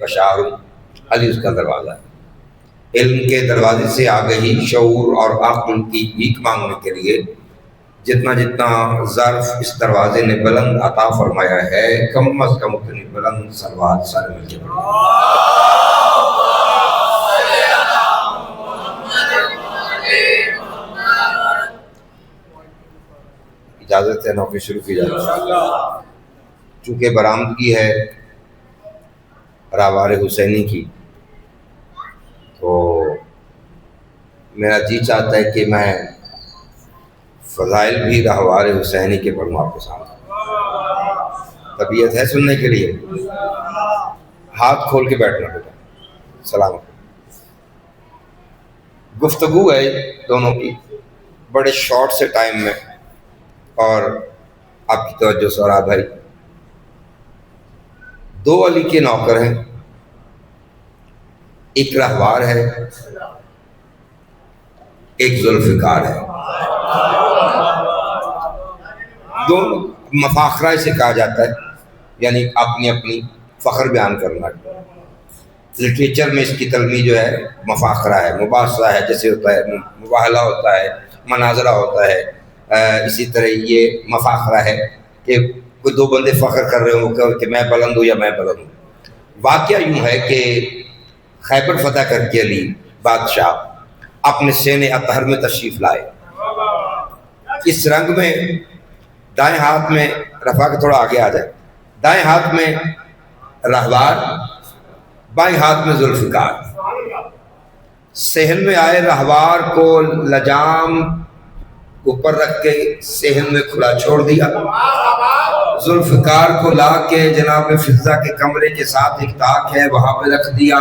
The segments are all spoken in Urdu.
کا شاہ ہوں، علی اس کا دروازہ ہے۔ علم کے دروازے سے آگہی، شعور اور عقل کی بھیک مانگنے کے لیے جتنا جتنا ظرف اس دروازے نے بلند عطا فرمایا ہے، کم از کم اتنی بلند صلوات سارے مل کے پڑھیں۔ اجازت ہے نوکری شروع کی جائے۔ چونکہ برآمدگی ہے راہوار حسینی کی، تو میرا جی چاہتا ہے کہ میں فضائل بھی راہوار حسینی کے پڑھوں آپ کے سامنے۔ طبیعت ہے سننے کے لیے؟ ہاتھ کھول کے بیٹھنا بیٹا۔ سلام علیکم۔ گفتگو ہے دونوں کی بڑے شارٹ سے ٹائم میں، اور آپ کی توجہ سورا بھائی، دو علی کے نوکر ہیں، ایک راہوار ہے، ایک ذوالفقار ہے۔ دونوں مفاخرہ سے کہا جاتا ہے، یعنی اپنی اپنی فخر بیان کرنا۔ لٹریچر میں اس کی تلمی جو ہے مفاخرہ ہے، مباحثہ ہے، جیسے ہوتا ہے مباہلہ ہوتا ہے، مناظرہ ہوتا ہے، اسی طرح یہ مفاخرہ ہے کہ کوئی دو بندے فخر کر رہے ہوں کہ میں بلند ہوں یا میں بلند ہوں۔ واقعہ یوں ہے کہ خیبر فتح کر کے علی بادشاہ اپنے سین اطہر میں تشریف لائے۔ اس رنگ میں دائیں ہاتھ میں رفع کے تھوڑا آگے آ جائے، دائیں ہاتھ میں راہوار، بائیں ہاتھ میں ذوالفقار۔ صحن میں آئے راہوار کو لجام اوپر رکھ کے صحن میں کھلا چھوڑ دیا، ذوالفقار کو لا کے جناب فضہ کے کمرے کے ساتھ ایک طاق ہے وہاں پہ رکھ دیا۔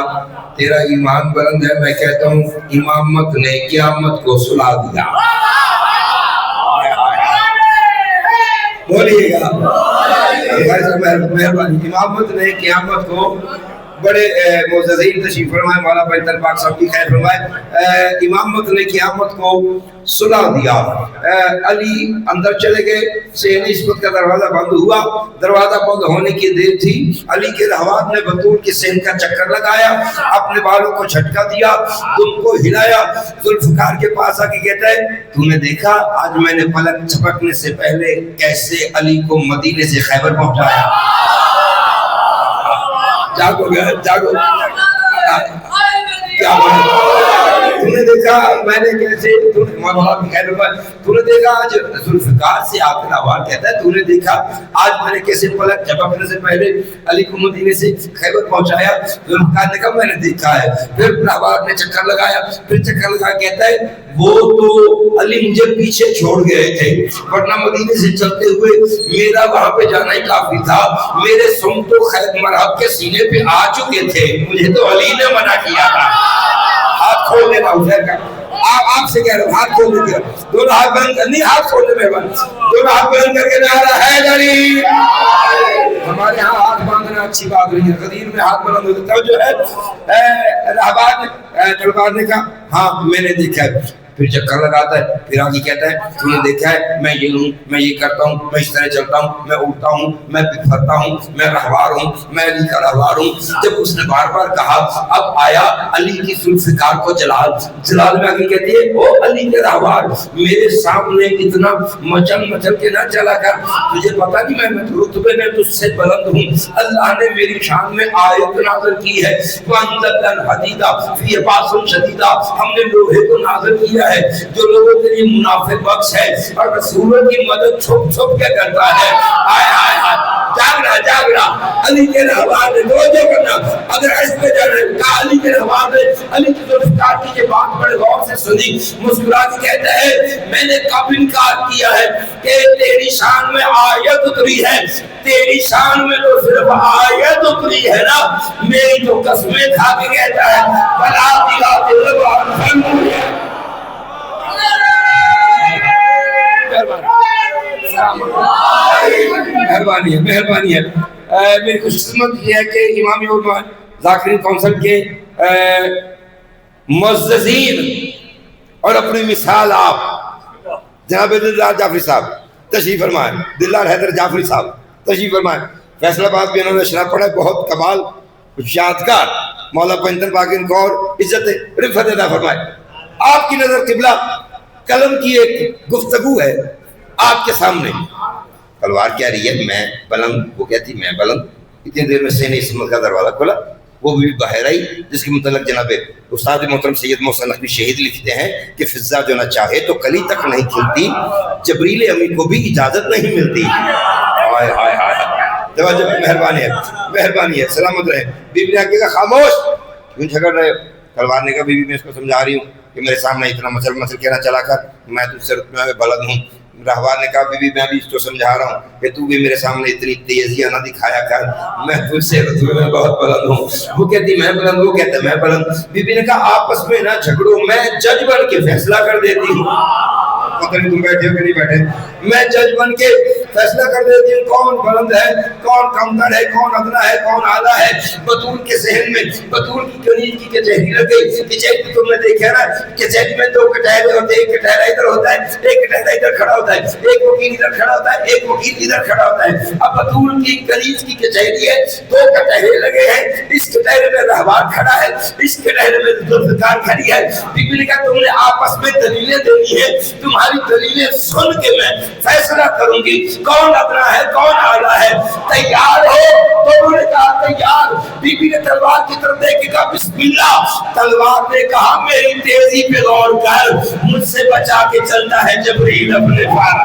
تیرا ایمان بلند ہے، میں کہتا ہوں امامت نے قیامت کو سلا دیا۔ بولیے گا مہربانی۔ امامت نے قیامت کو، بڑے معززین تشریف فرمائے مولا بہتر پاک صاحب کی خیر فرمائے، امامت نے قیامت کو سلا دیا۔ علی اندر چلے گئے، صحن نسبت کا دروازہ بند ہوا، دروازہ بند ہونے کی دیر تھی، علی کے راہوار نے بطول کے صحن کا چکر لگایا، اپنے بالوں کو جھٹکا دیا، دم کو ہلایا، ذوالفقار کے پاس آ کے کہتا ہے تو نے دیکھا آج میں نے پلک جھپکنے سے پہلے کیسے علی کو مدینے سے خیبر پہنچایا؟ جاگو گیا، جاگو کیا تو نے دیکھا میں نے کیسے، تو نے دیکھا آج ذوالفقار سے آپ کا راہوار کہتا ہے تو نے دیکھا آج میں نے کیسے پلک جھپکنے سے پہلے علی کو مدینے سے خیبر پہنچایا؟ ذوالفقار نے کہا میں نے دیکھا ہے۔ پھر راہوار نے چکر لگایا، پھر چکر لگا کہتا ہے وہ تو علی مجھے پیچھے چھوڑ گئے تھے، ورنہ مدینے سے چلتے ہوئے میرا وہاں پہ جانا ہی کافی تھا، میرے سم تو خیر مرحب کے سینے پہ آ چکے تھے، مجھے تو علی نے منع کیا تھا۔ ہاتھ کھول لینا حسین کا، آپ سے کہہ رہا ہوں ہاتھ کھول لیتے، دونوں ہاتھ بلند کر، نہیں ہاتھ کھول لے مہربان، دونوں ہاتھ بلند کر کے نعرہ حیدری۔ ہمارے ہاں ہاتھ باندھنا اچھی بات نہیں ہے، غدیر میں ہاتھ بلند ہوتا ہے جو ہے۔ راہوار نے کہا ہاں میں نے دیکھا ہے، پھر چکر لگاتا ہے، پھر آگے کہتا ہے تو نے دیکھا ہے میں یہ ہوں، میں یہ کرتا ہوں، میں اس طرح چلتا ہوں، میں اٹھتا ہوں، میں پھرتا ہوں، میں راہوار ہوں، میں علی کا راہوار ہوں۔ جب اس نے بار بار کہا اب آیا علی کی ذوالفقار کو جلال میں آگے کہتی ہے او علی کے راہوار میرے سامنے اتنا مچل مچل کے نہ چلا کر، تجھے پتا نہیں میں رتبے میں تجھ سے بلند ہوں، اللہ نے میری شان میں آیت نازل کی ہے وَأَنزَلْنَا الْحَدِيدَ فِيهِ بَأْسٌ شَدِيدٌ، ہم نے لوہے کو نازل کیا ہے جو لوگوں کے لیے منافع بخش ہے اور رسولوں کی مدد چھپ چھپ کے کرتا ہے۔ آئے آئے آئے جاگ رہا علی کے راہوار نے توجہ کرنا، اگر اس پہ جانا ہے کہا علی کے راہوار نے علی کی ذوالفقار کی یہ بات بڑے غور سے سنی، مسکرا کے کہتا ہے میں نے کب انکار کیا ہے کہ تیری شان میں آیت اتری ہے، تیری شان میں تو صرف آیت اتری ہے نا، میری تو قسمیں کھا کے کہتا ہے بلا دلا دل مہربانی ہے مہربانی ہے۔ میری خوش قسمت یہ ہے کہ امام علماء ذاکرین کونسل کے معززین اور اپنی مثال آپ جناب دلدار جعفری صاحب تشریف فرمائے، دلدار حیدر جعفری صاحب تشریف فرمائے، فیصل آباد بھی انہوں نے شرح پڑھا ہے، بہت کمال کچھ یادگار مولا پنجتن پاک ان کو اور عزت رفعت عطا فرمائے. آپ کی نظر قبلہ قلم کی ایک گفتگو ہے آپ کے سامنے. تلوار کہہ رہی ہے میں بلند، وہ کہتی میں بلند. اتنی دیر میں سے نے اس ملک کا دروازہ کھلا. وہ بھی باہر آئی جس کے متعلق جناب استاد محترم سید محسن نقوی شہید لکھتے ہیں کہ فضا جو نہ چاہے تو کلی تک نہیں کھلتی، جبریل امین کو بھی اجازت نہیں ملتی. ہائے ہائے ہائے، توجہ، مہربانی ہے، مہربانی ہے، سلامت رہے. بی بی نے کہا خاموش، کیوں جھگڑ رہے ہو؟ تلوار نے کہا بی بی میں اس کو سمجھا رہی ہوں کہ میرے سامنے اتنا مسل کہنا چلا کر، میں تجھ سے رتبے میں بلند ہوں. رہوار نے کہا بی بی میں بھی اس کو سمجھا رہا ہوں کہ تو بھی میرے سامنے اتنی تیزیاں نہ دکھایا کر، میں تجھ سے رتبے میں بہت بلند ہوں. وہ کہتی میں بلند، وہ کہتا میں بلند. بی بی نے کہا آپس میں نہ جھگڑو، میں جج بن کے فیصلہ کر دیتی ہوں. پتہ نہیں تم بیٹھے ہو کہ نہیں بیٹھے، میں جج بن کے فیصلہ کر دیتی ہوں کون بلند ہے، کون کمتر ہے، کون ادنا ہے، کون اعلیٰ ہے. بطول کے ذہن میں بطول کی کنیز کی کچہری لگ گئی. کچہری تم نے دیکھا نا، کچہری میں دو کٹہرے ہوتے ہیں، ایک کٹہرا ادھر ہوتا ہے، ایک کٹہرا ادھر کھڑا ہوتا ہے، ایک وکیل ادھر کھڑا ہوتا ہے، ایک وکیل ادھر کھڑا ہوتا ہے. اب بطول کی کنیز کی کچہری ہے، دو کٹہرے لگے ہیں، اس کٹہرے میں رہوار کھڑا ہے، اس کٹہرے میں ذوالفقار کھڑی ہے. بی بی نے کہا تم نے آپس میں دلیلیں دینی ہے، تمہاری دلیلیں سن کے میں فیصلہ کروں گی کون ادنا ہے کون اعلیٰ ہے. تیار ہو؟ تو انہوں نے کہا تیار. بی بی نے تلوار کی طرف دیکھ کے کہا بسم اللہ. تلوار نے کہا میری تیزی پہ غور کر، مجھ سے بچا کے چلتا ہے جبریل اپنے پر.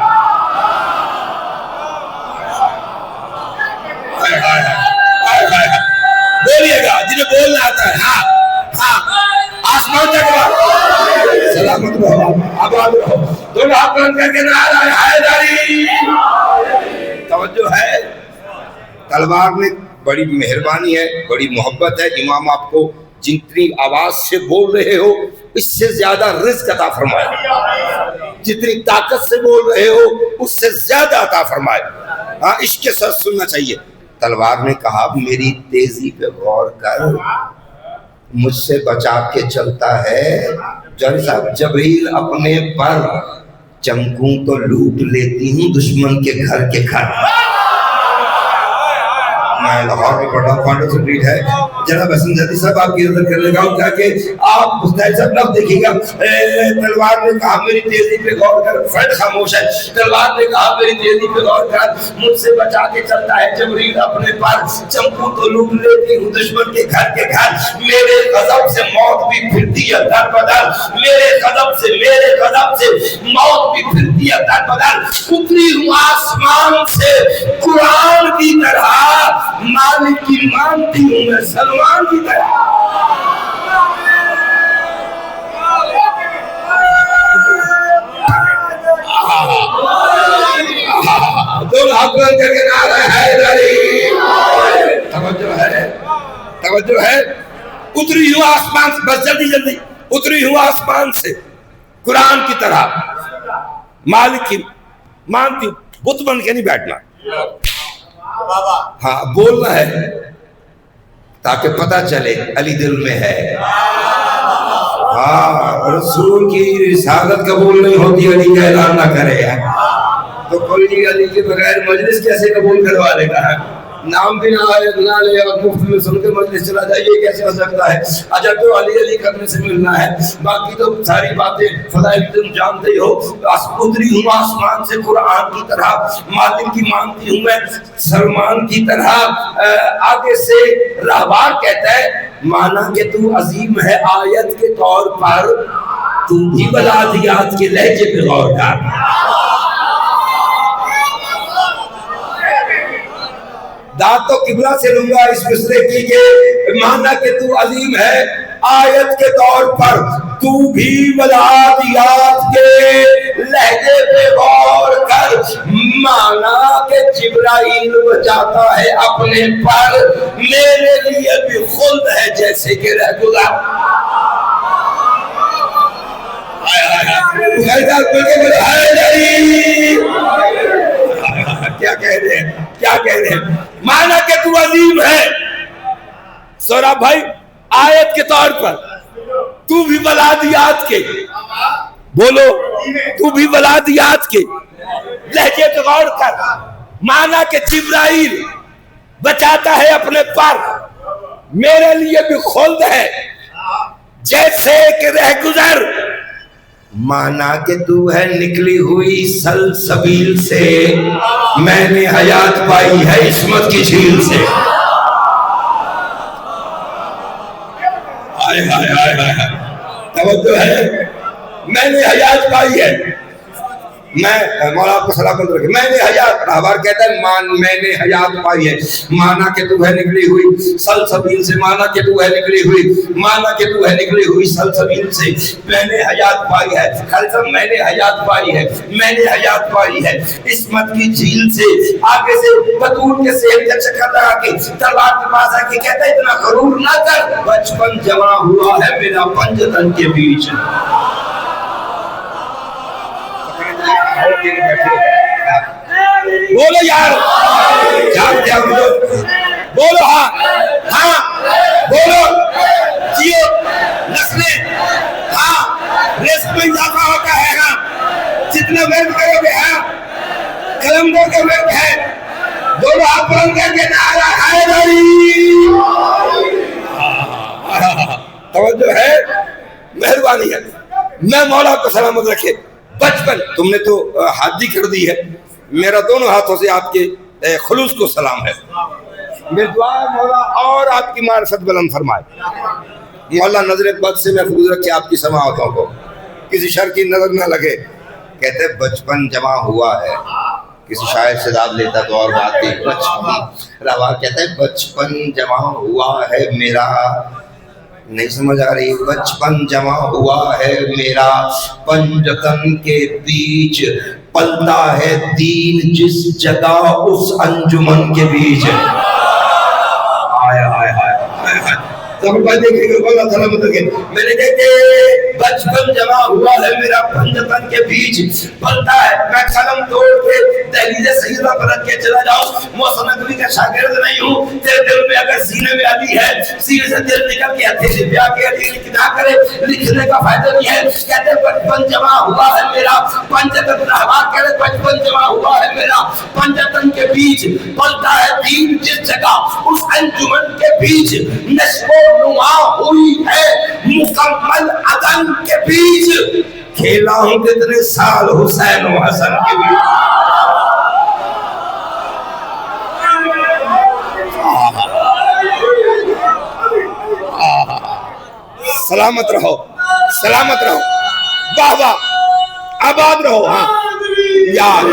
بولیے گا جنہیں بولنا آتا ہے. ہاں ہاں، آسمان تک سلامت رہو، آباد رہو. دونوں ہاتھ بلند کر کے نعرہ حیدری. توجہ ہے، تلوار میں بڑی مہربانی ہے، بڑی محبت ہے. امام آپ کو جتنی آواز سے بول رہے ہو اس سے زیادہ رزق عطا فرمائے، جتنی طاقت سے بول رہے ہو اس سے زیادہ عطا فرمائے. ہاں، عشق کے ساتھ سننا چاہیے. تلوار نے کہا میری تیزی پہ غور کر، مجھ سے بچا کے چلتا ہے جبریل اپنے پر. چمکوں تو لوٹ لیتی ہوں دشمن کے گھر کے گھر. میں لاہور میں پڑھا ہوں، پانڈو سٹریٹ ہے. جناب حسن زیدی صاحب آپ کی نظر کرنے کا کہا کہ آپ مستعد صاحب لفظ دیکھیے گا. تلوار نے کہا میری تیزی پہ غور کر. فرد خاموش ہے. تلوار نے کہا میری تیزی پہ غور کر، مجھ سے بچا کے چلتا ہے جبریل اپنے پر. چمکوں تو لوٹ لیتی ہوں دشمن کے گھر. میرے غضب سے موت بھی پھرتی ہے در بدر، میرے غضب سے موت بھی پھرتی ہے در بدر. اتری ہوں آسمان سے قرآن کی طرح، مالک کی مانتی ہوں میں سلمان کی طرح. دونوں ہاتھ بلند کر کے نعرہ حیدری. توجہ ہے. اتری ہوں آسمان سے، بس جلدی اتری ہوں آسمان سے قرآن کی طرح، مالک کی مانتی ہوں. بت بن کے نہیں بیٹھنا، ہاں بولنا ہے تاکہ پتہ چلے علی دل میں ہے. ہاں، رسول کی رسالت قبول نہیں ہوتی علی کا اعلان نہ کرے تو کوئی علی کے بغیر مجلس کیسے قبول کروا لے گا؟ نام بھی نہ لے اور مفت میں سن کے مجلس چلا جائے، یہ کیسے ہو سکتا ہے؟ اجل تو علی کرنے سے ملنا ہے، باقی تو ساری باتیں فضائل تم جانتے ہو. اتری ہوں آسمان سے قرآن کی طرح، مالک کی مانتی ہوں میں سلمان کی طرح. آگے سے راہبار کہتا ہے مانا کہ تو عظیم ہے آیت کے طور پر، تو بھی بلادیات کے لہجے پہ غور کر. داد تو قبلہ سے لوں گا اس مصرے کی کہ مانا کہ تو عظیم ہے آیت کے طور پر، تو بھی بلادیات کے لہجے پہ غور کر. مانا کہ جبرائیل بچاتا ہے اپنے پر، میرے لیے بھی خلد ہے جیسے کہ رہ گزار. کیا کہہ رہے ہیں؟ مانا کہ تو عظیم ہے سورا بھائی آیت کے طور پر، تو بھی بلادیات کے، بولو تو بھی بلادیات کے لہجے پہ غور کر. مانا کہ جبرائیل بچاتا ہے اپنے پر، میرے لیے بھی خلد ہے جیسے کہ رہ گزر، مانا کہ تو ہے نکلی ہوئی سلسبیل سے، میں نے حیات پائی ہے عصمت کی جھیل سے۔ آئے آئے آئے آئے، توجہ ہے، میں نے حیات پائی ہے، میں مولا آپ کو سلامت رکھے، میں نے حیات، راہبار کہتا ہے میں نے حیات پائی ہے، مانا کہ تو ہے نکلی ہوئی سلسبیل سے، مانا کہ تو ہے نکلی ہوئی، مانا کہ تو ہے نکلی ہوئی سلسبیل سے، میں نے حیات پائی ہے، خالصہ میں نے حیات پائی ہے، میں نے حیات پائی ہے عصمت کی جھیل سے۔ آگے سے بطور کے سہیل کا چکر لگا کے تلوار کے پاس آ کے کہتا ہے اتنا غرور نہ کر، بچپن جمع ہوا ہے میرا پنجتن کے بیچ۔ بولو یار، جانتے ہیں بولو، ہاں ہاں بولو، جیو نسلیں، ہاں رزق میں اضافہ ہوتا ہے، ہاں جتنا ورد کرو گے، ہاں قلم دو کے ورد ہے، دونوں ہاتھ بلند کر کے نعرہ حیدری۔ توجہ ہے، مہربانی ہے، میں مولا کو سلامت رکھے۔ بچپن تم نے تو حاضری کر دی ہے، میرا دونوں ہاتھوں سے آپ کے خلوص کو سلام ہے۔ میری دعا ہے مولا اور آپ کی معرفت بلند فرمائے، مولا نظر بد سے محفوظ رکھے آپ کی سماعتوں کو، کسی شر کی نظر نہ لگے۔ کہتے بچپن جمع ہوا ہے، کسی شاعر سے داد لیتا تو اور بات تھی، بچپن روا کہتا ہے بچپن جمع ہوا ہے میرا، نہیں سمجھ آ رہی، بچپن جمع ہوا ہے میرا پنجتن کے بیچ، پلتا ہے دین جس جگہ اس انجمن کے بیچ۔ آئے آئے آئے دیکھیں گے اللہ تعالیٰ مدد، میں نے کہتے بچپن جمع ہوا ہے میرا پنجتن کے بیچ، پلتا ہے، میں قلم توڑ کے دہلیز سیدہ پر رکھ کے چلا جاؤں، محسن نقوی کا شاگرد نہیں ہوں، تیرے دل میں اگر سینے میں علی ہے، سینے سے دل نکل کے ہتھیلی پہ آ کے علی لکھنا کرے، لکھنے کا فائدہ نہیں ہے۔ کہتے بچپن جمع ہوا ہے میرا پنجتن، رہبار کہتے بچپن جمع ہوا ہے میرا پنجتن کے بیچ، پلتا ہے دین جس جگہ اس انجمن کے بیچ، نشو نما ہوئی ہے مکمل عدن کے بیچ، کھیلا ہوں کتنے سال حسین و حسن کے بیچ۔ سلامت رہو، سلامت رہو، واہ واہ، آباد رہو، ہاں یار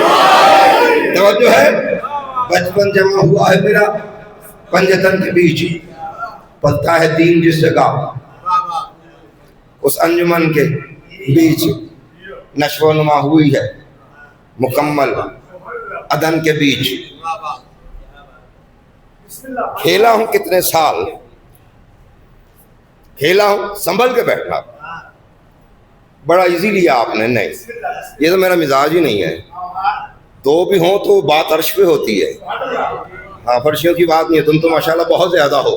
توجہ ہے۔ بچپن جمع ہوا ہے میرا پنجتن کے بیچ، پلتا ہے دین جس جگہ اس انجمن کے بیچ، نشو و نما ہوئی ہے مکمل عدن کے بیچ، کھیلا ہوں کتنے سال، کھیلا ہوں، سنبھل کے بیٹھنا، بڑا ایزی لیا آپ نے، نہیں یہ تو میرا مزاج ہی نہیں ہے، دو بھی ہوں تو بات عرش پہ ہوتی ہے، ہاں فرشیوں کی بات نہیں ہے، تم تو ماشاءاللہ بہت زیادہ ہو،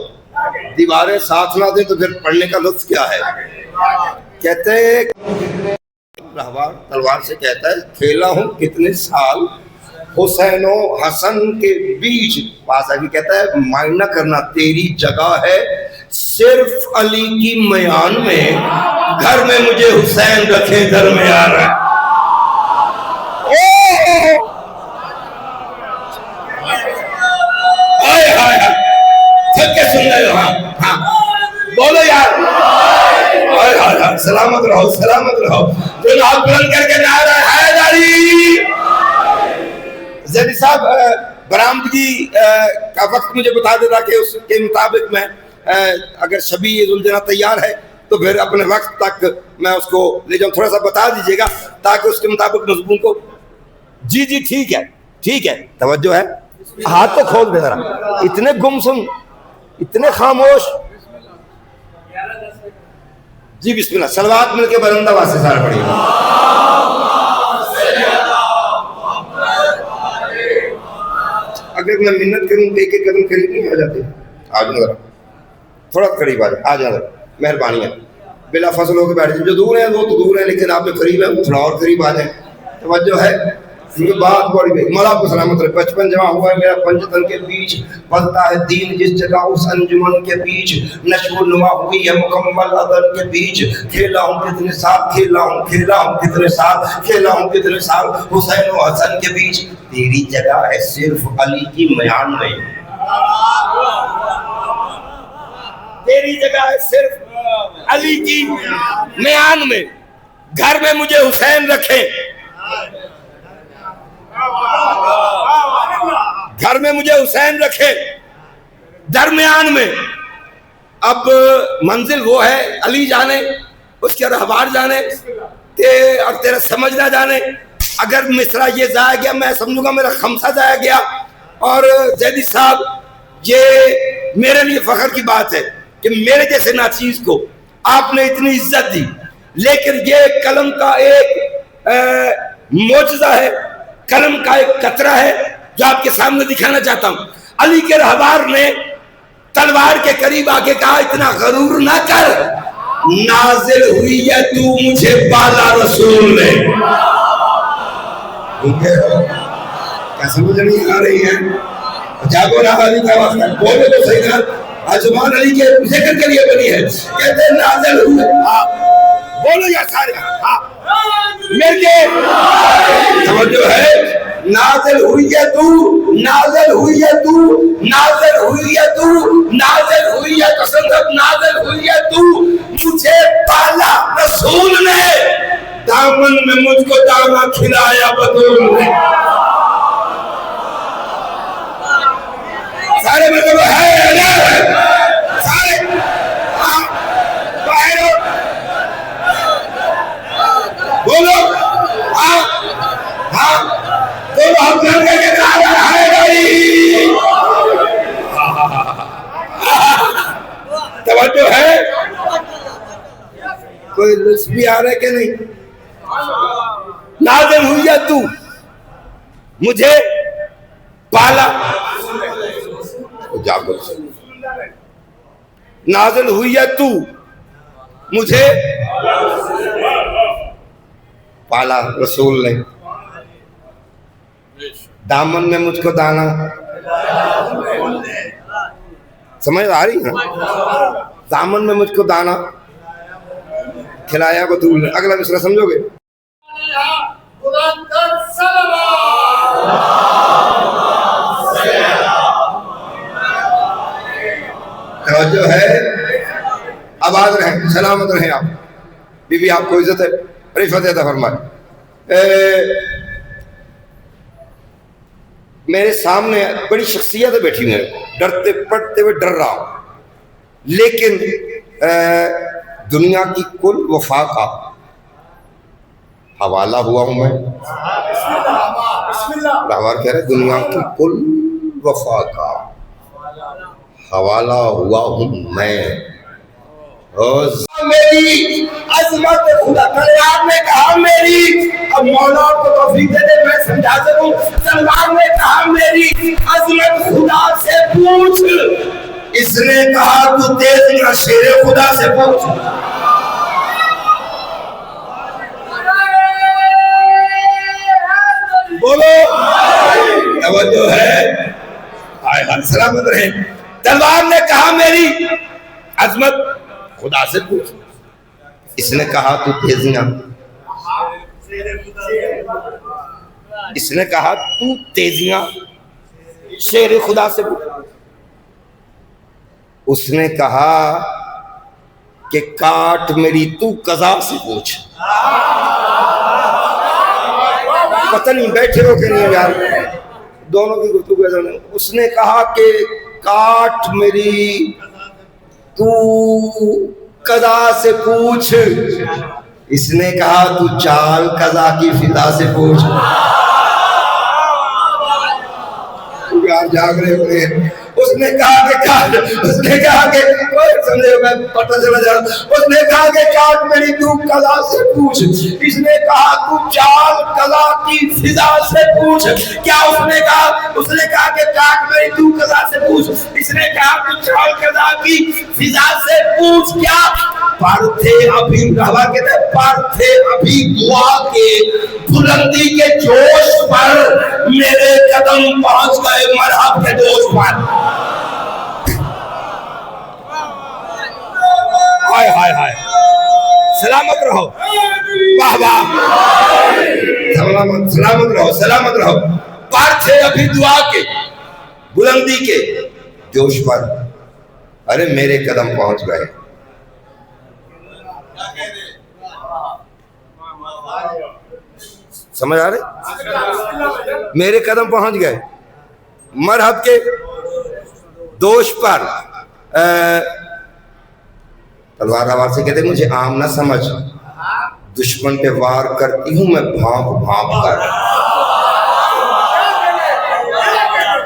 دیواریں ساتھ نہ دیں تو پھر پڑھنے کا لطف کیا ہے۔ کہتے رہبار تلوار سے کہتا ہے کھیلا ہوں کتنے سال حسین و حسن کے بیچ، پاس آگے کہتا ہے معائنہ کرنا تیری جگہ ہے صرف علی کی میان میں، گھر میں مجھے حسین رکھے درمیان ہے۔ آئے آئے تھک کے سن رہے ہو، ہاں بولو یار، سلامت رہو، سلامت رہو، دونوں ہاتھ بلند کر کے نعرہ حیدری۔ زیدی صاحب برآمدگی کا وقت مجھے بتا دیتا کہ اس کے مطابق میں اگر شبیہ ذوالجناح تیار ہے تو پھر اپنے وقت تک میں اس کو لے جاؤں، تھوڑا سا بتا دیجئے گا تاکہ اس کے مطابق مضمون کو۔ جی جی ٹھیک ہے، ٹھیک ہے، توجہ ہے، ہاتھ تو کھول دے ذرا، اتنے گمسم، اتنے خاموش۔ جی بسم اللہ، صلوات مل کے برندہ واسطے سارے پڑھیے گا۔ اگر میں منت کروں ایک ایک قدم قریب نہیں آ جاتے، آ جاؤ ذرا تھوڑا قریب آ جاؤ، مہربانی ہے، بلا فصل ہو کے بیٹھ جائیں، جو دور ہیں وہ تو دور ہیں لیکن آپ جو قریب ہیں وہ تھوڑا اور قریب آ جائیں، توجہ ہے۔ یہ بات بڑی گئی. مولا کو سلامت رہے. 55 جمع ہوا ہے میرا پنجتن کے بیچ, پلتا ہے دین جس جگہ اس انجمن کے بیچ, نشو نما ہوئی ہے مکمل عدن کے بیچ, کھیلا ہوں کتنے سال, کھیلا ہوں کتنے سال, کھیلا ہوں کتنے سال حسین و حسن کے بیچ. تیری جگہ ہے صرف علی کی میان میں, تیری جگہ ہے صرف علی کی میان میں. گھر میں مجھے حسین رکھے, گھر میں مجھے حسین رکھے, درمیان میں. اب منزل وہ ہے علی جانے, اس کے رہبار جانے, اور تیرا سمجھ نہ جانے. اگر مصرع یہ ضائع گیا میں سمجھوں گا میرا خمسہ ضائع گیا. اور زیدی صاحب یہ میرے لیے فخر کی بات ہے کہ میرے جیسے ناچیز کو آپ نے اتنی عزت دی, لیکن یہ قلم کا ایک معجزہ ہے, قلم کا ایک قطرہ ہے جو آپ کے سامنے دکھانا چاہتا ہوں. علی کے رہبار نے تلوار کے قریب آ کے کہا اتنا غرور نہ کر, نازل ہوئی ہے تو مجھے بالا رسول نے. کیا سمجھ نہیں آ رہی ہے؟ جاگو راہ علی کا وقت ہے, بولے تو صحیح نا. زبان علی کے ذکر کے لیے بنی ہے, کہتے ہیں نازل ہوئی. بولو یا سارے میرے توجہ ہے. نازل ہوئی ہے تو, نازل ہوئی ہے تو, نازل ہوئی ہے تو, نازل ہوئی ہے تو, سندب نازل ہوئی ہے تو مجھے بالا رسول نے, دامن میں مجھ کو دانا کھلایا بدول نے. سارے مطلب ہے سارے باہر بولو ہاں ہاں بولو ہم گھر کے کہا ہے بھائی. توجہ ہے, کوئی لطف بھی آ رہا ہے کہ نہیں؟ نازل ہوئی ہے تو مجھے پالا, جاگر سے نازل ہوئی ہے تو مجھے پالا رسول نے, دامن میں مجھ کو دانا. سمجھ آ رہی ہے؟ دامن میں مجھ کو دانا کھلایا بدول نے. اگلا مصرع سمجھو گے؟ توجہ ہے, آباد رہیں, سلامت رہیں آپ. بی بی آپ کو عزت ہے, رفعت عطا فرمائے. میرے سامنے بڑی شخصیت بیٹھی ہوئی ہیں, ڈرتے پڑتے ہوئے ڈر رہا ہوں, لیکن دنیا کی کل وفا کا حوالہ ہوا ہوں میں. رہبار کہہ رہے دنیا کی کل وفا کا حوالہ ہوا ہوں میں. میری عظمت خدا سلمان نے کہا میری, اب مولا کو توفیق دے دے میں سمجھا سکوں. سلمان نے کہا میری عظمت خدا سے پوچھ, اس نے کہا تو تیز نہ شیر خدا سے پوچھ. بولو توجہ ہے, سلامت رہے. تلوار نے کہا میری عظمت خدا سے پوچھ, اس نے کہا تو تیزیاں, اس نے کہا تو تیزیاں شیر خدا سے پوچھ. اس نے کہا کہ کاٹ میری تو قضا سے پوچھ. پتہ نہیں بیٹھے ہو کہ نہیں یار, دونوں کی گفتگو ایسا نہیں. اس نے کہا کہ کاٹ میری تو قضا سے پوچھ, اس نے کہا تو چال قضا کی فضا سے پوچھ. جاگ رہے ہوئے اس نے کہا کہ کاٹ, اس نے کہا کہ سمجھے میں پتہ چلا جا, اس نے کہا کہ کاٹ میری تو قضا سے پوچھ, اس نے کہا تو چال قضا کی فضا سے پوچھ. کیا اس نے کہا کہ کاٹ میری تو قضا سے پوچھ, اس نے کہا تو چال قضا کی فضا سے پوچھ. کیا پر تھے ابھی رہا کہتے ہیں پر تھے ابھی دعا کے بلندی کے جوش پر میرے قدم پہنچ گئے مرحب کے جوش پر. ہائے ہائے ہائے سلامت رہو واہ واہ سلامت رہو سلامت رہو. پر تھے ابھی دعا کے بلندی کے جوش پر ارے میرے قدم پہنچ گئے. سمجھ آ رہے میرے قدم پہنچ گئے مرحب کے دوش پر. تلوار آواز سے کہتے مجھے عام نہ سمجھ دشمن پہ وار کرتی ہوں میں بھانپ بھانپ کر.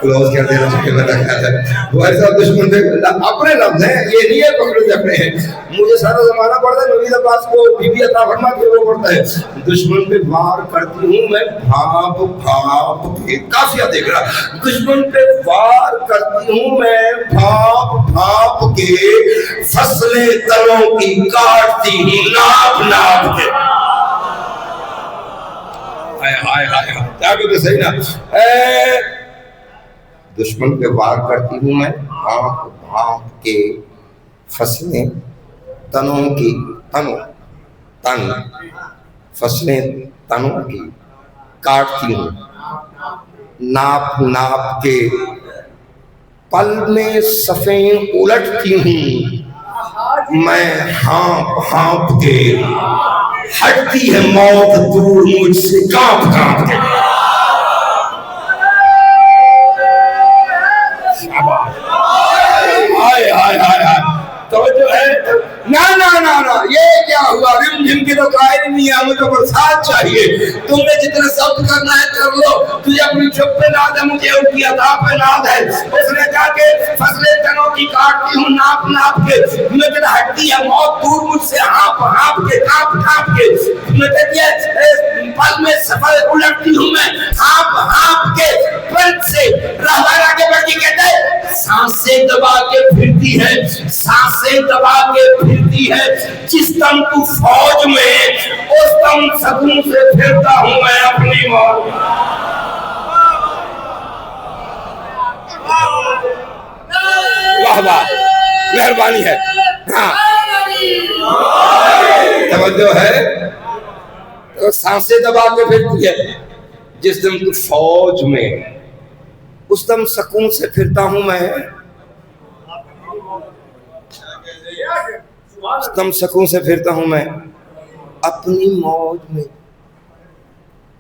کلوز کر دینا چاہیے میں رکھا ہے وہ ایسا دشمن پہ اپنے لفظ ہیں یہ نہیں ہے پکڑے اپنے ہیں. مجھے سارا زمانہ پڑھتا ہے نبی عباس کو بی بی عطا فرما کے وہ پڑھتا ہے دشمن پہ وار کرتی ہوں میں بھانپ بھانپ کے. قافیہ دیکھ رہا دشمن پہ وار کرتی ہوں میں بھانپ بھانپ کے فصلیں تنوں کی کاٹتی ہوں ناپ ناپ کے. ہائے ہائے ہائے کیا کہتے صحیح نا دشمن پہ وار کرتی ہوں میں بھانپ بھانپ کے فصلیں تنوں کی تن فصلیں تنوں کی کاٹتی ہوں ناپ ناپ کے پل میں صفیں الٹتی ہوں میں ہانپ ہانپ کے ہٹتی ہے موت دور مجھ سے کانپ کانپ کے. ہائے ہائے ہائے ہائے تو جو ہے نا یہ کیا ہوا رم جھم کی تو قائل نہیں ہے ہمیں تو برسات چاہیے. تم نے جتنا ضبط کرنا ہے کر لو تجھے اپنی چھپ پہ ناد ہے مجھے ان کی عطا پہ ناد ہے. اس نے کہا کہ فصلیں تنوں کی کاٹتی ہوں ناپ ناپ کے تمہیں کہتا ہٹتی ہے موت دور مجھ سے ہانپ ہانپ کے کانپ کانپ کے. تمہیں کہتی ہے پل میں سفر الٹتی ہوں میں ہانپ ہانپ کے پل سے راہبر آگے بڑھ کے کہتا ہے سانسیں دبا کے پھرتی ہے سانسیں دبا کے پھرتی ہے جس دم تو فوج میں اس دم سکون سے پھرتا ہوں میں اپنی موت. واہ واہ مہربانی ہے. ہاں توجہ ہے سانسیں دبا کے پھرتی ہے جس دم تو فوج میں اس دم سکون سے پھرتا ہوں میں تم سکون سے پھرتا ہوں میں اپنی موج میں.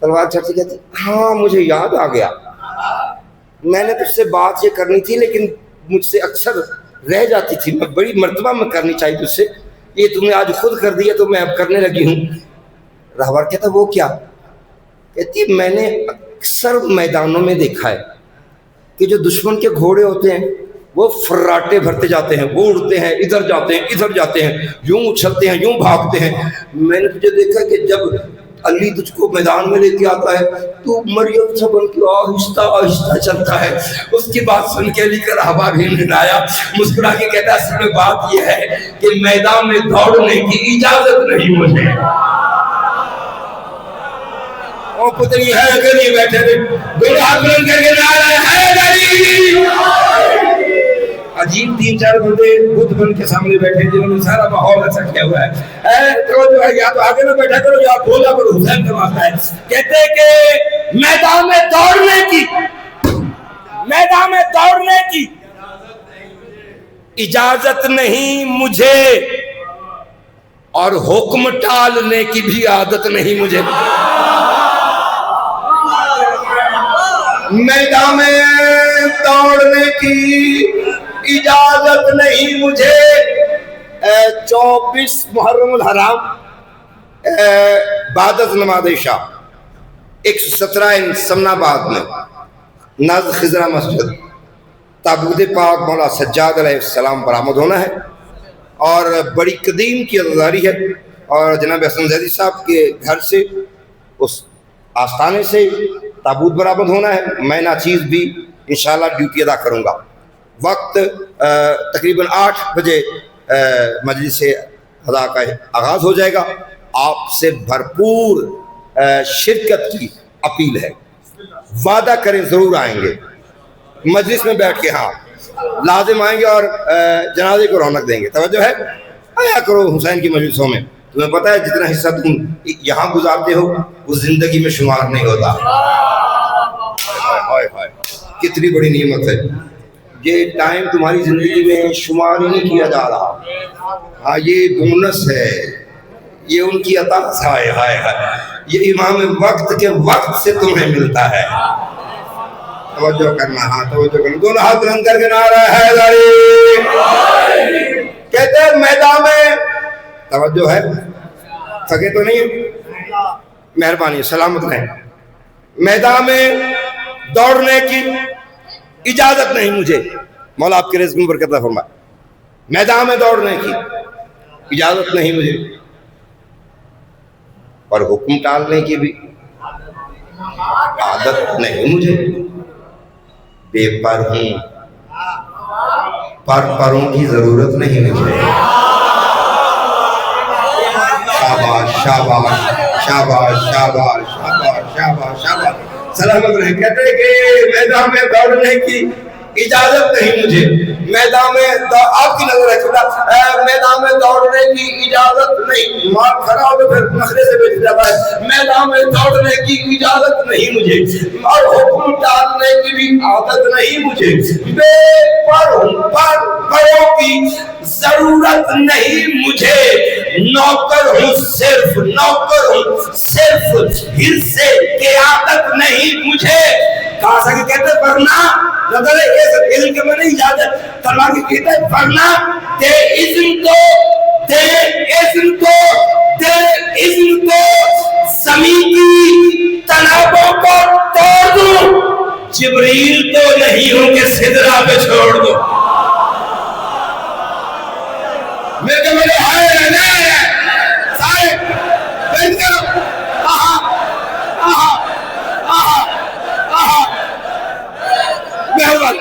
تلوار چڑھتی کہتی ہاں مجھے یاد آ گیا میں نے تجھ سے بات یہ کرنی تھی لیکن مجھ سے اکثر رہ جاتی تھی میں بڑی مرتبہ میں کرنی چاہیے تجھ سے یہ تم نے آج خود کر دیا تو میں اب کرنے لگی ہوں. راہبر کہتا وہ کیا؟ کہتی میں نے اکثر میدانوں میں دیکھا ہے کہ جو دشمن کے گھوڑے ہوتے ہیں وہ فراٹے بھرتے جاتے ہیں وہ اڑتے ہیں ادھر جاتے ہیں ادھر جاتے ہیں یوں اچھلتے ہیں یوں بھاگتے ہیں. میں نے تجھے دیکھا کہ جب علی تجھ کو میدان میں لے کے آتا ہے تو مریم سا بن کے آہستہ آہستہ چلتا ہے. اس کی بات سن کے علی کا راہبہ بھی آیا مسکرا کے کہتا ہے اصل میں بات یہ ہے کہ میدان میں دوڑنے کی اجازت نہیں مجھے. وہ پتنی ہے کہ نہیں بیٹھے تھے دونوں ہاتھ بلند کر کے نعرہ حیدری. عجیب 3-4 بندے بدھ بن کے سامنے بیٹھے جنہوں نے سارا ماحول ایسا کیا ہوا ہے. تو جو ہے یا تو آگے نہ بیٹھا کرو یا بولا کرو حسین کا واسطہ ہے. کہتے کہ میدان میں دوڑنے کی اجازت نہیں مجھے اور حکم ٹالنے کی بھی عادت نہیں مجھے. میدان میں دوڑنے کی اجازت نہیں مجھے. 24 محرم الحرام بعد از نماز عشاء 117 سمن آباد میں نزد خضرہ مسجد تابوت پاک مولا سجاد علیہ السلام برآمد ہونا ہے اور بڑی قدیم کی عزاداری ہے. اور جناب حسن زیدی صاحب کے گھر سے اس آستانے سے تابوت برآمد ہونا ہے. میں ناچیز بھی انشاءاللہ ڈیوٹی ادا کروں گا. وقت تقریباً 8 بجے مجلس ادا کا آغاز ہو جائے گا. آپ سے بھرپور شرکت کی اپیل ہے. وعدہ کریں ضرور آئیں گے مجلس میں بیٹھ کے, ہاں لازم آئیں گے اور جنازے کو رونق دیں گے. توجہ ہے, آیا کرو حسین کی مجلسوں میں. تمہیں پتہ ہے جتنا حصہ تم یہاں گزارتے ہو وہ زندگی میں شمار نہیں ہوتا. ہائے ہائے کتنی بڑی نعمت ہے یہ ٹائم تمہاری زندگی میں شمار ہی نہیں کیا جا رہا. ہاں یہ بونس ہے, یہ ان کی عطا ہے. ہائے ہائے یہ امام وقت کے وقت سے تمہیں ملتا ہے. توجہ کرنا, ہاں توجہ کرنا. دونوں ہاتھ بلند کر کے نعرہ حیدری. کہتے ہیں میدان میں, توجہ ہے, تھکے تو نہیں, مہربانی سلامت رہیں. میدان میں دوڑنے کی اجازت نہیں مجھے, مولا آپ کے رزق میں برکت عطا فرمائے. میدان میں دوڑنے کی اجازت نہیں مجھے, اور حکم ٹالنے کی بھی عادت نہیں مجھے. بے پر ہوں, پروں کی ضرورت نہیں مجھے. شاباش شاباش شاباش شاباش شاباش شاباش شاباش. سلامت رہے. کہتے ہیں کہ میدان میں دوڑنے کی اجازت نہیں مجھے. میدان میں آپ کی نظر ہے, میدان میں دوڑنے کی اجازت نہیں. مار کھڑا ہو تو پھر نخرے سے بیٹھ جاتا ہے. میدان میں دوڑنے کی اجازت نہیں مجھے, اور حکم ڈالنے کی بھی عادت نہیں مجھے. بے پر ہوں, پروں کی ضرورت نہیں مجھے. نوکر ہوں صرف, نوکر ہوں صرف, حصے کی عادت نہیں مجھے. کہا سا کہ کہتے پڑھنا نظر ہے یہ علم کے میں نہیں اجازت. تلوار کی کہتے ہیں پڑھنا دے اذن تو, دے اذن تو, دے اذن تو زمین کی تنابوں کو توڑ دوں. جبریل تو نہیں ہوں کہ سدرہ پہ چھوڑ دوں. میرے میرے ہائے نہیں سارے بیٹھ کرو. آہا آہا آہا آہا مہربان.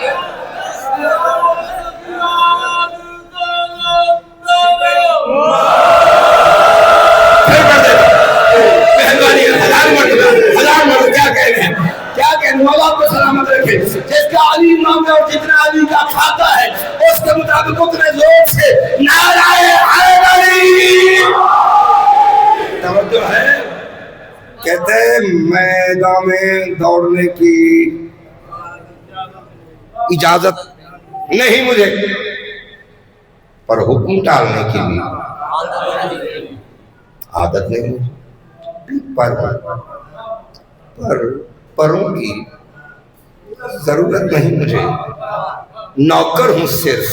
مہربانی ہزار مرد کیا کہہ رہے ہیں, کیا کہنے مولا کو سلامت رکھے. جس کا علی نام ہے اور جتنا علی کا کھاتا ہے اس کے مطابق اتنے زور سے نعرہ حیدری. توجہ ہے. کہتے ہیں میدان میں دوڑنے کی اجازت نہیں مجھے, پر حکم ٹالنے کی بھی عادت نہیں مجھے. پروں کی ضرورت نہیں مجھے. نوکر ہوں صرف,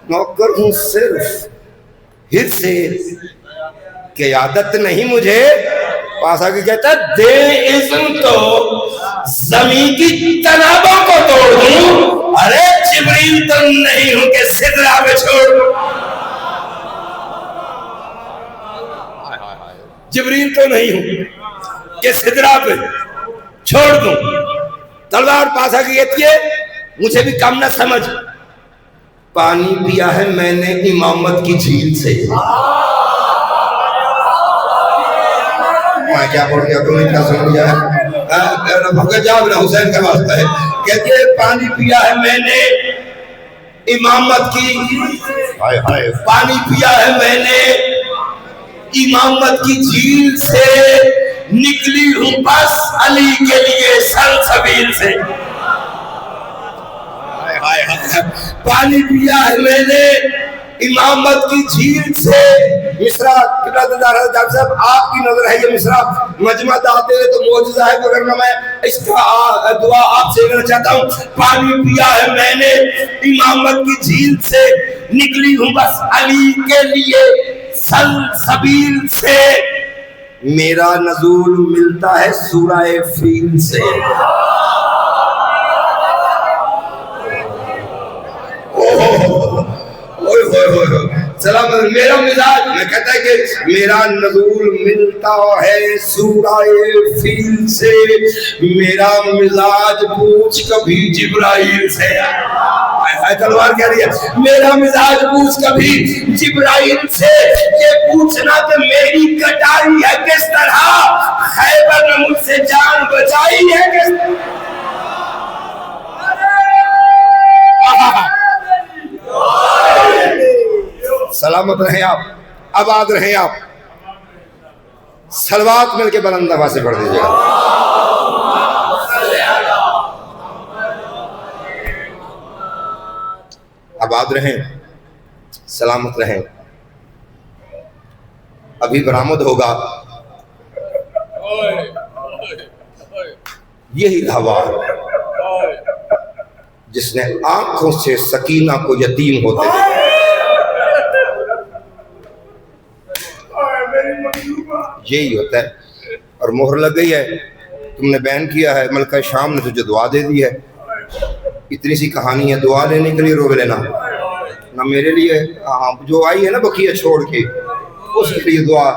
نوکر ہوں صرف, حصے کی عادت نہیں مجھے. پاسا کہ کہتا ہے دے اذن تو زمین کی تنابوں کو توڑ دوں. ارے جبریل تو نہیں ہوں کہ سدرہ پہ چھوڑ دوں. جبریل تو نہیں ہوں کہ سدرہ پہ چھوڑ دوں. تلوار پاسا کی کہتی ہے مجھے بھی کم نہ سمجھ. پانی پیا ہے میں نے امامت کی جھیل سے. میں کیا پڑھ گیا تمہیں کیا سمجھ گیا ہے. بھگت جاب نہ حسین کا واسطہ ہے. کہتی ہے پانی پیا ہے میں نے امامت کی, پانی پیا ہے میں نے امامت کی جھیل سے. نکلی ہوں بس علی کے لیے سلسبیل سے. پانی پیا ہے میں نے امامت کی جھیل سے. مصرع ڈاکٹر صاحب آپ کی نظر ہے یہ مصرع مجمع آتے ہیں تو معجزہ ہے, مگر میں اس کا دعا آپ سے کرنا چاہتا ہوں. پانی پیا ہے میں نے امامت کی جھیل سے, نکلی ہوں بس علی کے لیے سلسبیل سے. میرا نزول ملتا ہے سورہ فیل سے. سلام. میرا مزاج میں کہتا ہے کہ میرا نزول ملتا ہے سورہ فیل سے. میرا مزاج پوچھ کبھی جبرائیل سے. تلوار کہہ رہی ہے میرا مزاج پوچھ کبھی جبرائیل سے یہ پوچھنا کہ میری کٹائی ہے کس طرح، خیبر میں مجھ سے جان بچائی ہے کس سلامت رہیں آپ، آباد رہیں آپ. صلوات مل کے بلند آواز سے پڑھ دیجیے گا. آباد رہیں، سلامت رہیں. ابھی برآمد ہوگا یہی ہوا جس نے آنکھوں سے سکینہ کو یتیم ہوتے دیکھا. یہی ہوتا ہے. اور مہر لگ گئی ہے، تم نے بیان کیا ہے، ملکہ شام نے تجھے دعا دے دی ہے. اتنی سی کہانی ہے، دعا لینے کے لیے رو لینا نہ میرے لیے، جو آئی ہے نا بقیہ چھوڑ کے اس کے لیے دعا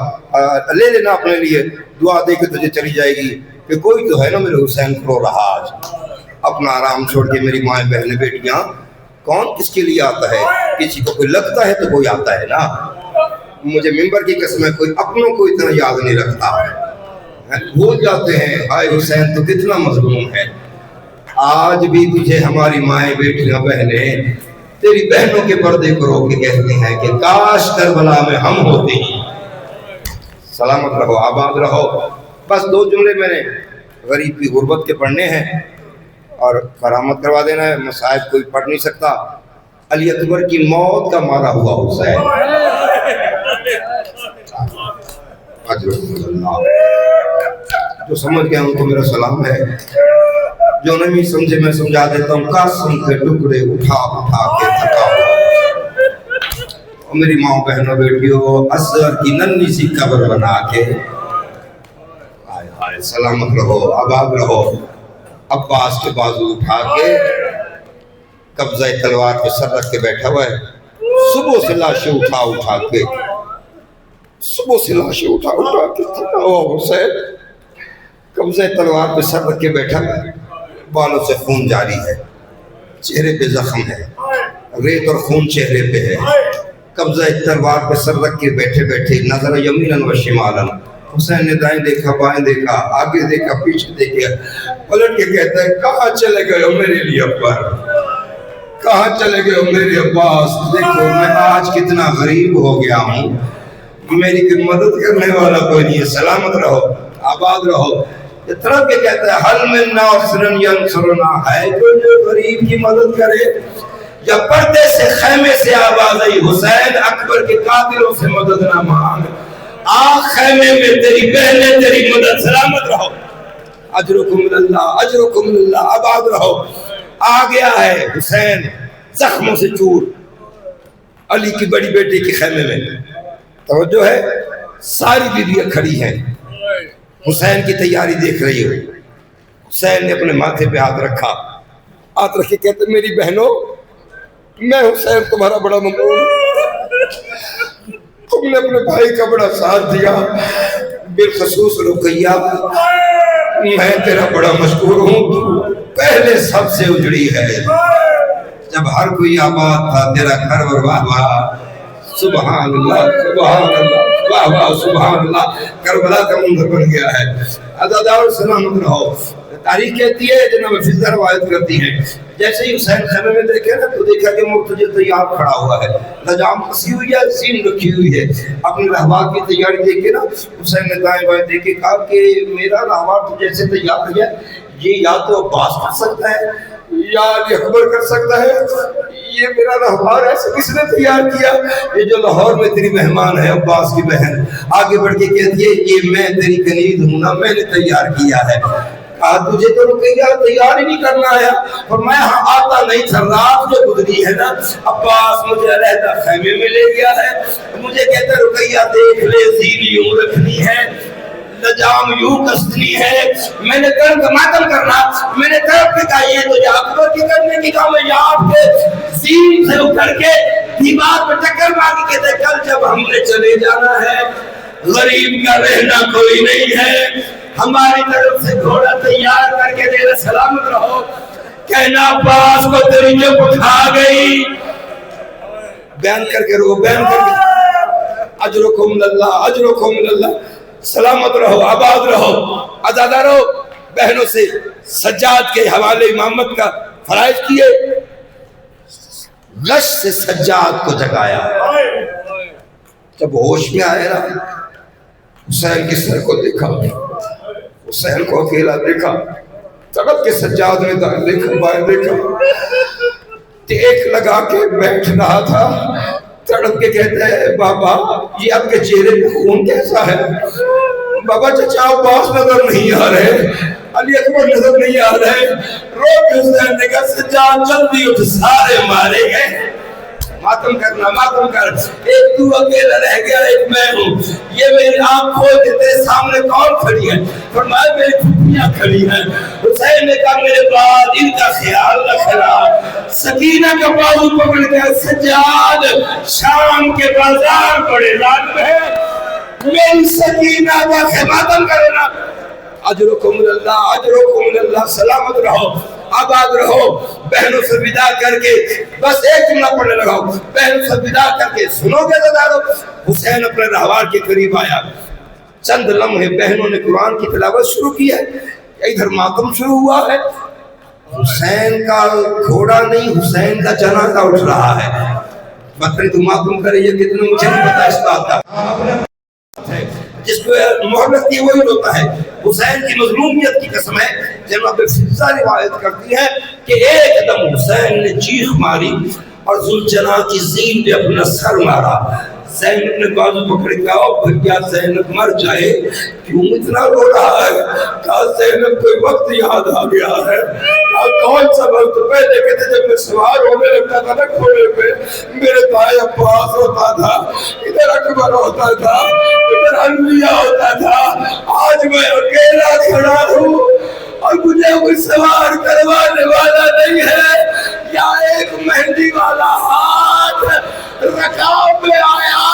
لے لینا اپنے لیے. دعا دے کے تجھے چلی جائے گی کہ کوئی تو ہے نا میرے حسین کو رو رہا آج اپنا آرام چھوڑ کے. میری مائیں بہنیں بیٹیاں، کون کس کے لیے آتا ہے؟ کسی کو کوئی لگتا ہے تو کوئی آتا ہے نا. مجھے ممبر کی قسم ہے کوئی اپنوں کو اتنا یاد نہیں رکھتا، بھول جاتے ہیں ہائے حسین تو کتنا مظلوم ہے. آج بھی تجھے ہماری مائیں بیٹیاں بہنیں تیری بہنوں کے پردے کو رو کے کہتے ہیں کہ کاش کربلا میں ہم ہوتے ہی. سلامت رہو، آباد رہو. بس 2 جملے میں نے غریب کی غربت کے پڑھنے ہیں اور کرامت کروا دینا ہے. مصائب کوئی پڑھ نہیں سکتا. علی اکبر کی موت کا مارا ہوا حسین، جو سمجھ گیا ان کو میرا سلام ہے، جو نہیں سمجھے میں سمجھا دیتا ہوں. قاسم کے ٹکڑے اٹھا اٹھا کے تھکا اور میری ماں بہنوں بیٹیوں اصغر کی ننھی سی قبر بنا کے آئے آئے. سلامت رہو، آباد رہو. عباس کے بازو اٹھا کے قبضہ تلوار پہ سر رکھ کے بیٹھا ہوا ہے. صبح سے لاشیں اٹھا اٹھا کے تھکا ہوا حسین قبضہ تلوار پہ سر رکھ کے بیٹھا ہے. بالوں سے خون جاری ہے، چہرے پہ زخم ہے، ریت اور خون چہرے پہ ہے. قبضہ تلوار پہ سر رکھ کے بیٹھے بیٹھے نظر یمیناً و شمالاً. حسین نے دائیں دیکھا، بائیں دیکھا، آگے دیکھا، پیچھے دیکھا. پلٹ کے کہتا ہے کہاں چلے گئے ہو میرے لیے ابر، کہاں چلے گئے ہو میرے عباس. دیکھو میں آج کتنا غریب ہو گیا ہوں، میری کوئی مدد کرنے والا کوئی نہیں ہے. سلامت رہو، آباد رہو. طرف کے کہتا ہے حل من ناصر ینصرنا، ہے جو غریب کی مدد کرے. یا پردے سے خیمے سے آواز آئی حسین اکبر کے قاتلوں سے مدد نہ مانگ، آ خیمے میں تیری بہنیں تیری مدد. سلامت رہو، اجرکم اللہ، اجرکم اللہ. آباد رہو. آ گیا ہے حسین زخموں سے چور علی کی بڑی بیٹی کے خیمے میں. توجہ ہے، ساری بیویاں کھڑی ہیں، حسین کی تیاری دیکھ رہی ہو. حسین نے اپنے ماتھے پہ ہاتھ رکھا، ہاتھ رکھ کے کہتے میری بہنوں میں حسین تمہارا بڑا ممنون، تم نے اپنے بھائی کا بڑا ساتھ دیا. بالخصوص رقیہ میں تیرا بڑا مشکور ہوں، پہلے سب سے اجڑی ہے. جب ہر کوئی آباد تھا تیرا گھر اور واہ واہ. سبحان اللہ، سبحان اللہ، واہ واہ، سبحان اللہ. کربلا کا منظر بن گیا ہے. عزادار سلامت رہو. تاریخ کہتی ہے، جناب فضہ روایت کرتی ہے، جیسے ہی حسین خیمے میں دیکھے نا تو دیکھا کہ مرتجع تیار کھڑا ہوا ہے، لجام کسی ہوئی ہے، سین رکھی ہوئی ہے. اپنی رہوار کی تیاری دیکھ کے نا حسین نے دائیں بائیں دیکھ کے کہا کہ میرا رہوار تو جیسے تیار ہے یہ یا تو عباس کر سکتا ہے یا علی اکبر کر سکتا ہے. یہ میرا رہوار ایسے کس نے تیار کیا؟ یہ جو لاہور میں تیری مہمان ہے عباس کی بہن. آگے بڑھ کے کہتی ہے یہ میں تیری کنید ہوں نا، میں نے تیار کیا ہے. تجھے تو رقیہ تیار ہی نہیں کرنا ہے. اور میں ہاں آتا نہیں تھا، رات جو گزری ہے نا عباس مجھے علیحدہ خیمے میں لے گیا ہے. مجھے کہتا رقیہ دیکھ لے زین یوں رکھنی ہے، لجام یوں کسنی ہے. میں نے کر ماتم کرنا، میں نے طرف کہا یہ تو اکبر کی کرنے کی کام ہے. یہاں پہ زین سے اکھڑ کے دیوار پہ ٹکر مار کے کہتے کل جب ہم نے چلے جانا ہے غریب کا رہنا کوئی نہیں ہے، ہماری طرف سے گھوڑا تیار کر کے دے. سلامت رہو. کہنا عباس کو تیری چپ کھا گئی. بیان کر کے رہو، بیان کر کے. اجرکم اللہ، اجرکم اللہ. سلامت رہو، آباد رہو. عزادارو بہنوں سے سجاد کے حوالے امامت کا فرائض کیے. غش سے سجاد کو جگایا. جب ہوش میں آئے نا حسین کے سر کو دیکھا، حسین کو اکیلا دیکھا، تڑپ کے سجاد نے دیکھا، بائیں دیکھا، ٹیک لگا کے بیٹھ رہا تھا. تڑپ کے کہتے ہیں بابا یہ آپ کے چہرے پہ خون کیسا ہے؟ بابا چچا عباس نظر نہیں آ رہے، علی اکبر نظر نہیں آ رہے. رو کے حسین نے کہا سجاد جلدی اٹھ، سارے مارے گئے. ماتم کرنا، ماتم کر. ایک تو اکیلا رہ گیا، ایک میں ہوں. یہ میری آنکھ کھول کے تیرے سامنے کون کھڑی ہے؟ فرمایا میری پھوپھیاں کھڑی ہیں. حسین نے کہا میرے بعد ان کا خیال رکھنا. سکینہ کا بازو پکڑ کے سجاد شام کے بازار بڑے ظالم ہے، میری سکینہ کا خیماتم کرنا. اجرکم اللہ، اجرکم اللہ. سلامت رہو، آباد رہو. بہنوں سے ودا کر کے بس ایک جملہ پڑھنے لگاؤ. بہنوں سے ودا کر کے سنو گے عزادارو. حسین اپنے رہوار کے قریب آیا. چند لمحے بہنوں نے قرآن کی تلاوت شروع کی ہے. ادھر ماتم شروع ہوا ہے. حسین کا گھوڑا نہیں، حسین کا جنازہ اٹھ رہا ہے. بکری تو ماتم کرے یہ کتنے مجھے نہیں پتا اس بات کا. جس کو محبت کی وہی ہوتا ہے. حسین کی مظلومیت کی قسم ہے. جناب فضہ روایت کرتی ہے کہ ایک دم حسین نے چیخ ماری اور ذوالجناح کی زین پہ اپنا سر مارا. زینب نے بازو پکڑ کے کہا بھیا زینب مر جائے، کیوں اتنا رو رہا ہے؟ کہا زینب کوئی وقت یاد آ گیا ہے. کہا کون سا وقت؟ پہلے کہتے جب میں سوار ہونے لگتا تھا نا گھوڑے پہ، میرے دائیں عباس ہوتا تھا، ادھر اکبر ہوتا تھا، ادھر انبیاء ہوتا تھا. آج میں اکیلا کھڑا ہوں اور مجھے کوئی سوار کروانے والا نہیں ہے. یا ایک مہندی والا ہاتھ رکاب میں آیا،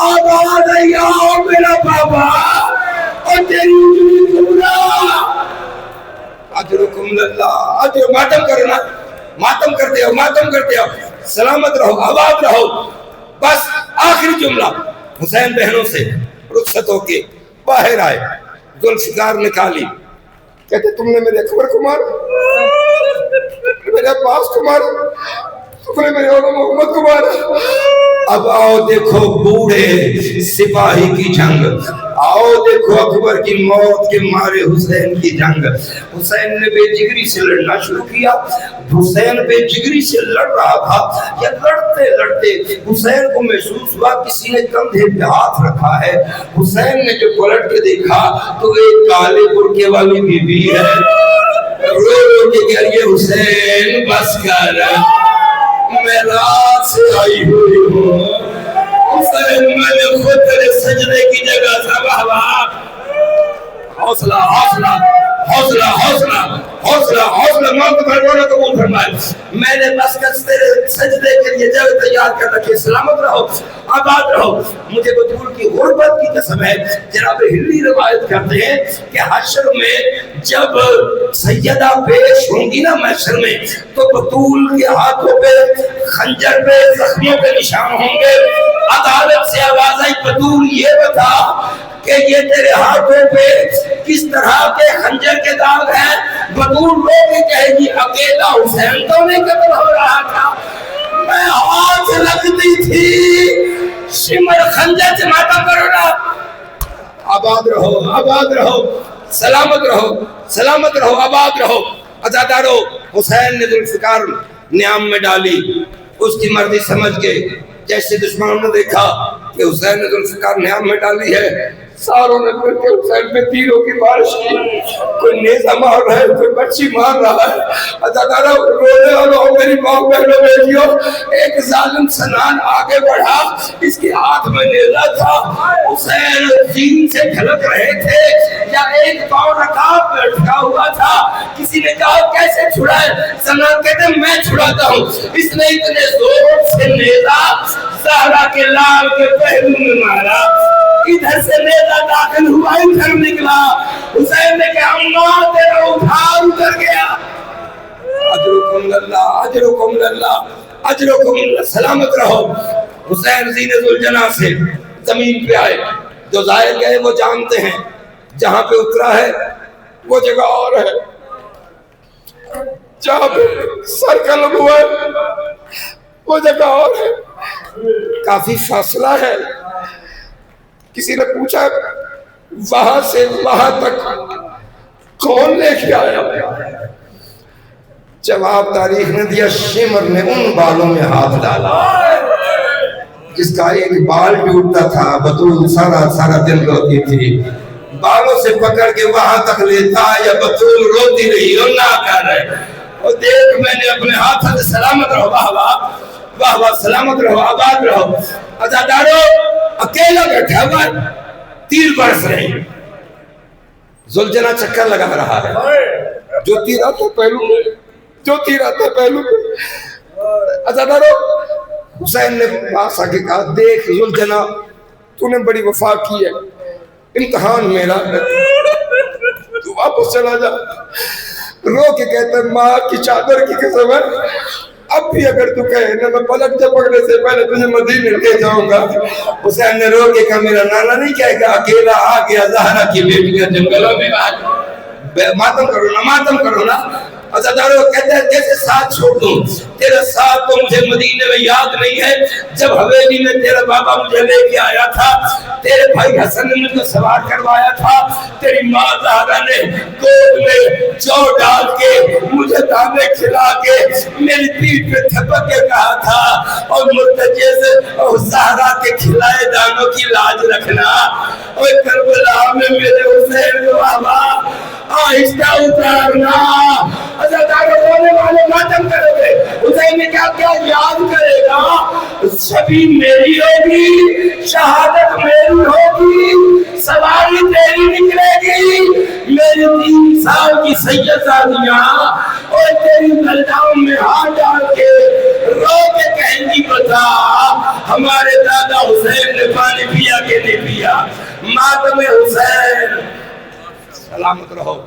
آباد آیا میرا بابا اور تیری اجلی پورا. اجرکم اللہ، اجر. ماتم کرنا، ماتم کرتے ہو، ماتم کرتے ہو. سلامت رہو، آباد رہو. بس آخری جملہ. حسین بہنوں سے رخصت ہو کے باہر آئے. ذوالفقار نکالی. کہتے تم نے میرے اکبر کو مارا، میرے عباس کو مارا، تم نے میرے اور محمد کو مارا. اب آؤ دیکھو بوڑھے سپاہی کی جنگ، آؤ دیکھو اکبر کی موت کے مارے حسین کی جنگ. حسین نے بے جگری سے لڑنا شروع کیا. حسین بے جگری سے لڑ رہا تھا کہ لڑتے لڑتے حسین کو محسوس ہوا کسی نے کندھے پہ ہاتھ رکھا ہے. حسین نے جو پلٹ کے دیکھا تو ایک کالے برقعے والی بی بی ہے. رو رو کے کہہ رہی ہے حسین بس کر، میں رات سے آئی ہوئی ہوں. حسین میں نے خود تیرے سجدے کی جگہ سبا. حوصلہ حوصلہ حوصلہ حوصلہ حوصلہ حوصلہ. موت پر رونا قبول فرمائے. میں نے بس کر تیرے سجدے کے لیے جگہ تیار کر رکھی. سلامت رہو، آباد رہو. مجھے بطول کی غربت کی قسم ہے. جناب ہلی روایت کرتے ہیں کہ حشر میں جب سیدہ پیش ہوں گی نا محشر میں تو بطول کے ہاتھوں پہ خنجر پہ زخموں پہ نشان ہوں گے. عدالت سے آواز آئی بطول یہ بتا کہ یہ تیرے ہاتھوں پہ کس طرح کے خنجر کے داغ ہیں؟ بطول رو کے کہے گی اکیلا حسین تو نہیں قتل ہو رہا تھا، میں ہاتھ لگتی تھی شمر خنجر سے ماتا کرو نا. آباد رہو، آباد رہو. سلامت رہو، سلامت رہو، آباد رہو. عزادارو حسین نے ذوالفقار نیام میں ڈالی. اس کی مرضی سمجھ کے جیسے دشمنوں نے دیکھا کہ حسین نے ذوالفقار نیام میں ڈالی ہے، ساروں نے مل کے حسین پہ تیروں کی بارش کی. کوئی نیزہ مار رہا ہے، کوئی بچی مار رہا ہے. عزادارو رونے والوں میری ماں بہنوں بیٹیوں، ایک ظالم سنان آگے بڑھا، اس کے ہاتھ میں نیزہ تھا. حسین زین سے کھلک رہے تھے یا ایک پاؤں رکاب میں اٹھا ہوا تھا. کسی نے کہا کیسے چھڑائے؟ سنان کہتے ہیں میں چھڑاتا ہوں. اس نے اتنے زور سے نیزہ زہرا کے لال کے پہلو میں مارا. ادھر سے نیزہ داخل ہوا، ادھر نکلا. حسین نے کہا اماں تیرا اٹھار اتر گیا. اجرکم اللہ اجرکم اللہ اجرکم اللہ. سلامت رہو. حسین زین ذوالجناح سے زمین پہ آئے. جو ظاہر گئے وہ جانتے ہیں, جہاں پہ اترا ہے وہ جگہ اور ہے, جہاں پہ سر قلم ہوا ہے وہ جگہ اور ہے. کافی فاصلہ ہے. کسی نے پوچھا وہاں سے وہاں تک کون لے کے آیا؟ جواب تاریخ نے دیا, شمر نے ان بالوں میں ہاتھ ڈالا جس کا ایک بال ٹوٹتا تھا. بطول سارا دن روتی تھی, بالوں سے پکڑ کے وہاں تک لیتا, یا بطول روتی رہی اور نہ کر رہے. اور دیکھ میں نے اپنے ہاتھ سے سلامت رہو, واہ واہ واہ واہ, سلامت رہو, آباد رہو. عزادارو اکیلا بیٹھا ہوا, تیر برس رہے ہیں. ذوالجناح چکر لگا رہا ہے, جو تیر آتا پہلو میں, جو تیر آتا پہلو میں. عزادارو حسین نے پاس آ کے کہا, دیکھ ذوالجناح تو نے بڑی وفا کی ہے, امتحان میرا ہے, تو واپس چلا جا. رو کے کہتا ہے ماں کی چادر کی قسم ہے, اب بھی اگر تو کہے نا میں پلک جھپکنے سے پہلے تجھے مدینے لے جاؤں گا. حسین نے رو کے کہا میرا نانا نہیں کہے گا اکیلا آ گیا زہرا کی بیٹیاں جنگلوں میں ماتم کرو نا, ماتم کرو نا. عزادارو کہتا ہے کیسے ساتھ چھوڑ دوں, تیرا ساتھ تو مجھے مدینے میں یاد نہیں ہے. جب حویلی میں تیرا بابا مجھے لے کے آیا تھا, تیرے بھائی حسن نے مجھے سوار کروایا تھا, تیری ماں زہرا نے گود میں جو ڈال کے مجھے دانے کھلا کے میری پیٹھ پہ تھپک کے کہا تھا, اور مرتجے سے اور زہرا کے کھلائے دانوں کی لاج رکھنا. اور کربلا میں میرے حسین کو بابا آہستہ اتارنا. عزادارو رونے والے ماتم کرو گے, حسین نے کیا کیا یاد کرے گا, شبی میری ہوگی, شہادت میری ہوگی, سواری تیری نکلے گی, میری 3 سال کی سیدزادیاں اور تیری گلداؤں میں ہاتھ ڈال کے رو کے کہیں گی بتا ہمارے دادا حسین نے پانی پیا کہ نہیں پیا. ماتم حسین. سلامت رہو.